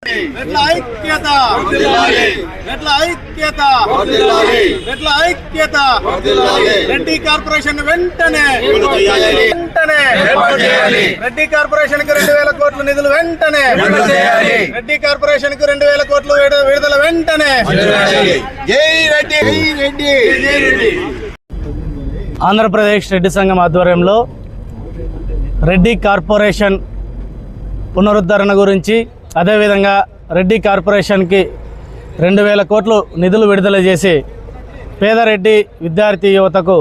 రెడ్ల ఐక్యత, రెడ్ల ఐక్యత, రెడ్ల ఐక్యత. రెడ్డి కార్పొరేషన్ వెంటనే రెడ్డి కార్పొరేషన్ కి 2000 కోట్ల నిధులు వెంటనే, రెడ్డి కార్పొరేషన్ కి 2000 కోట్లు విడుదల వెంటనే. జై రెడ్డి, జై రెడ్డి. ఆంధ్రప్రదేశ్ రెడ్డి సంఘం ఆధ్వర్యంలో రెడ్డి కార్పొరేషన్ పునరుద్ధరణ గురించి, అదేవిధంగా రెడ్డి కార్పొరేషన్కి 2000 కోట్లు నిధులు విడుదల చేసి పేదరెడ్డి విద్యార్థి యువతకు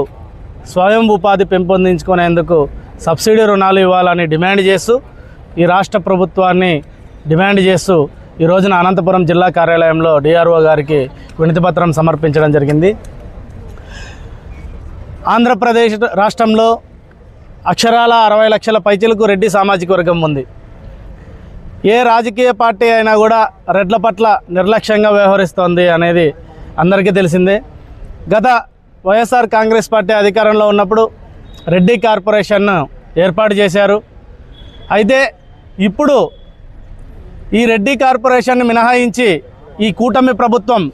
స్వయం ఉపాధి పెంపొందించుకునేందుకు సబ్సిడీ రుణాలు ఇవ్వాలని డిమాండ్ చేస్తూ ఈ రాష్ట్ర ప్రభుత్వాన్ని డిమాండ్ చేస్తూ ఈ రోజున అనంతపురం జిల్లా కార్యాలయంలో డిఆర్ఓ గారికి వినతిపత్రం సమర్పించడం జరిగింది. ఆంధ్రప్రదేశ్ రాష్ట్రంలో అక్షరాల 60 లక్షల పైచిలకు రెడ్డి సామాజిక వర్గం ఉంది. ఏ రాజకీయ పార్టీ అయినా కూడా రెడ్ల పట్ల నిర్లక్ష్యంగా వ్యవహరిస్తోంది అనేది అందరికీ తెలిసిందే. గత వైఎస్ఆర్ కాంగ్రెస్ పార్టీ అధికారంలో ఉన్నప్పుడు రెడ్డి కార్పొరేషన్ను ఏర్పాటు చేశారు. అయితే ఇప్పుడు ఈ రెడ్డి కార్పొరేషన్ని మినహాయించి ఈ కూటమి ప్రభుత్వం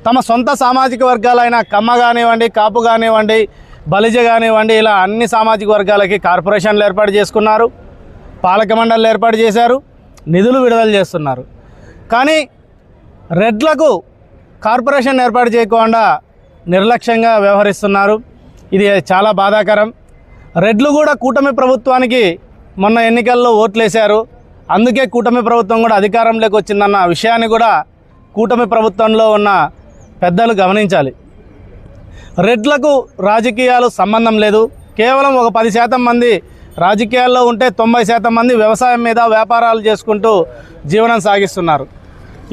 తమ సొంత సామాజిక వర్గాలైన కమ్మ కానివ్వండి, కాపు కానివ్వండి, బలిజ కానివ్వండి, ఇలా అన్ని సామాజిక వర్గాలకి కార్పొరేషన్లు ఏర్పాటు చేసుకున్నారు, పాలక మండళ్ళు ఏర్పాటు చేశారు, నిధులు విడుదల చేస్తున్నారు. కానీ రెడ్లకు కార్పొరేషన్ ఏర్పాటు చేయకుండా నిర్లక్ష్యంగా వ్యవహరిస్తున్నారు. ఇది చాలా బాధాకరం. రెడ్లు కూడా కూటమి ప్రభుత్వానికి మొన్న ఎన్నికల్లో ఓట్లేశారు. అందుకే కూటమి ప్రభుత్వం కూడా అధికారంలోకి వచ్చిందన్న విషయాన్ని కూడా కూటమి ప్రభుత్వంలో ఉన్న పెద్దలు గమనించాలి. రెడ్లకు రాజకీయాలు సంబంధం లేదు. కేవలం ఒక 10% మంది రాజకీయాల్లో ఉంటే 90% మంది వ్యవసాయం మీద వ్యాపారాలు చేసుకుంటూ జీవనం సాగిస్తున్నారు.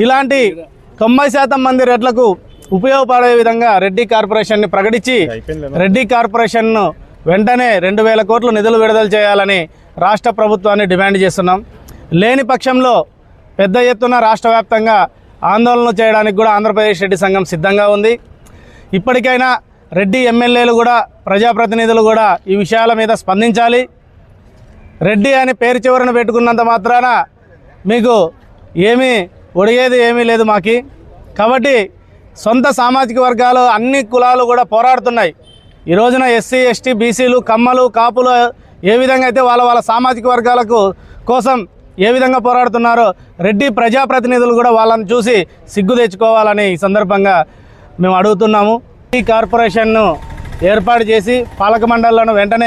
ఇలాంటి 90% మంది రెడ్లకు ఉపయోగపడే విధంగా రెడ్డి కార్పొరేషన్ని ప్రకటించి రెడ్డి కార్పొరేషన్ను వెంటనే 2000 కోట్లు నిధులు విడుదల చేయాలని రాష్ట్ర ప్రభుత్వాన్ని డిమాండ్ చేస్తున్నాం. లేని పక్షంలో పెద్ద ఎత్తున రాష్ట్ర వ్యాప్తంగా ఆందోళనలు చేయడానికి కూడా ఆంధ్రప్రదేశ్ రెడ్డి సంఘం సిద్ధంగా ఉంది. ఇప్పటికైనా రెడ్డి ఎమ్మెల్యేలు కూడా, ప్రజాప్రతినిధులు కూడా ఈ విషయాల మీద స్పందించాలి. రెడ్డి అని పేరు చివరన పెట్టుకున్నంత మాత్రాన మీకు ఏమీ ఒడిగేది ఏమీ లేదు మాకి. కాబట్టి సొంత సామాజిక వర్గాలు అన్ని కులాలు కూడా పోరాడుతున్నాయి. ఈ రోజున ఎస్సీ, ఎస్టీ, బీసీలు, కమ్మలు, కాపులు ఏ విధంగా అయితే వాళ్ళ సామాజిక వర్గాలకు కోసం ఏ విధంగా పోరాడుతున్నారో రెడ్డి ప్రజాప్రతినిధులు కూడా వాళ్ళని చూసి సిగ్గు తెచ్చుకోవాలని ఈ సందర్భంగా మేము అడుగుతున్నాము. ఈ కార్పొరేషన్ను ఏర్పాటు చేసి పాలక మండళ్లను వెంటనే